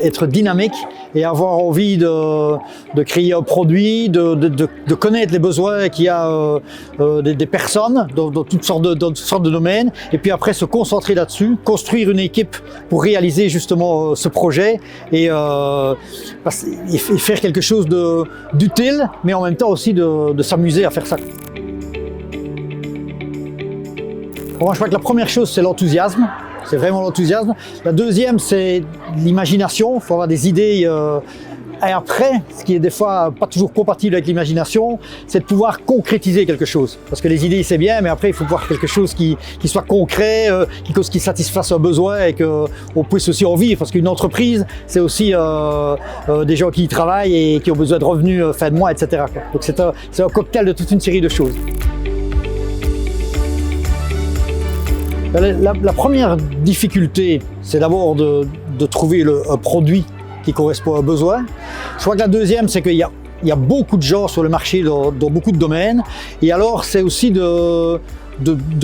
être dynamique et avoir envie de créer un produit, de connaître les besoins qu'il y a des personnes dans toutes sortes de domaines, et puis après se concentrer là-dessus, construire une équipe pour réaliser justement ce projet et faire quelque chose d'utile, mais en même temps aussi de s'amuser à faire ça. Moi, je crois que la première chose, c'est l'enthousiasme. C'est vraiment l'enthousiasme. La deuxième, c'est l'imagination. Il faut avoir des idées. Et après, ce qui est des fois pas toujours compatible avec l'imagination, c'est de pouvoir concrétiser quelque chose. Parce que les idées, c'est bien, mais après, il faut voir quelque chose qui soit concret, qui satisfasse un besoin et qu'on puisse aussi en vivre. Parce qu'une entreprise, c'est aussi des gens qui y travaillent et qui ont besoin de revenus fin de mois, etc. Donc c'est un cocktail de toute une série de choses. La première difficulté, c'est d'abord de trouver un produit qui correspond à un besoin. Je crois que la deuxième, c'est qu'il y a beaucoup de gens sur le marché dans beaucoup de domaines. Et alors, c'est aussi de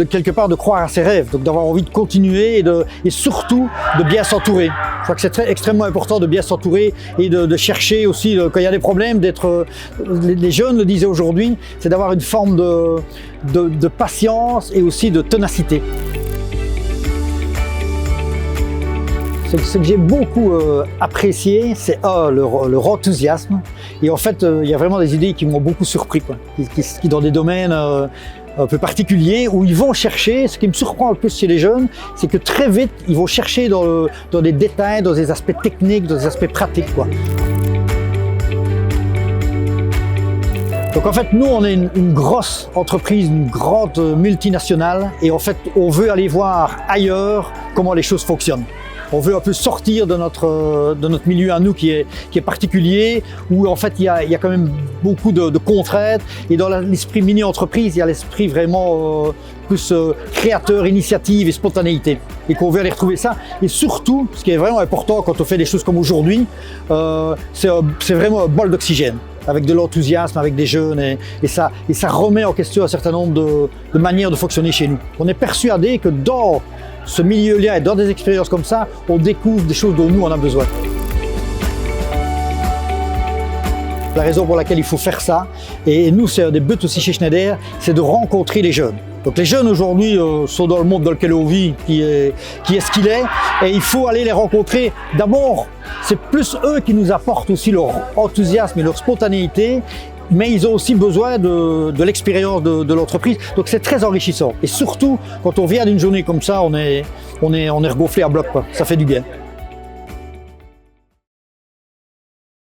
quelque part de croire à ses rêves, donc d'avoir envie de continuer et surtout de bien s'entourer. Je crois que c'est extrêmement important de bien s'entourer et de chercher aussi, quand il y a des problèmes, les jeunes le disaient aujourd'hui, c'est d'avoir une forme de patience et aussi de ténacité. Ce que j'ai beaucoup apprécié, c'est leur enthousiasme. Et en fait, il y a vraiment des idées qui m'ont beaucoup surpris, qui dans des domaines un peu particuliers, où ils vont chercher. Ce qui me surprend le plus chez les jeunes, c'est que très vite, ils vont chercher dans des détails, dans des aspects techniques, dans des aspects pratiques, quoi. Donc en fait, nous, on est une grosse entreprise, une grande multinationale, et en fait, on veut aller voir ailleurs comment les choses fonctionnent. On veut un peu sortir de notre milieu à nous qui est particulier, où en fait il y a quand même beaucoup de contraintes, et dans l'esprit mini-entreprise, il y a l'esprit vraiment plus créateur, initiative et spontanéité, et qu'on veut aller retrouver ça. Et surtout, ce qui est vraiment important quand on fait des choses comme aujourd'hui, c'est vraiment un bol d'oxygène, avec de l'enthousiasme, avec des jeunes, et ça remet en question un certain nombre de manières de fonctionner chez nous. On est persuadé que dans ce milieu-là et dans des expériences comme ça, on découvre des choses dont nous on a besoin. La raison pour laquelle il faut faire ça, et nous c'est un des buts aussi chez Schneider, c'est de rencontrer les jeunes. Donc les jeunes aujourd'hui sont dans le monde dans lequel on vit, qui est ce qu'il est, et il faut aller les rencontrer. D'abord, c'est plus eux qui nous apportent aussi leur enthousiasme et leur spontanéité, mais ils ont aussi besoin de l'expérience de l'entreprise. Donc c'est très enrichissant. Et surtout, quand on vient d'une journée comme ça, on est regonflé à bloc, quoi. Ça fait du bien.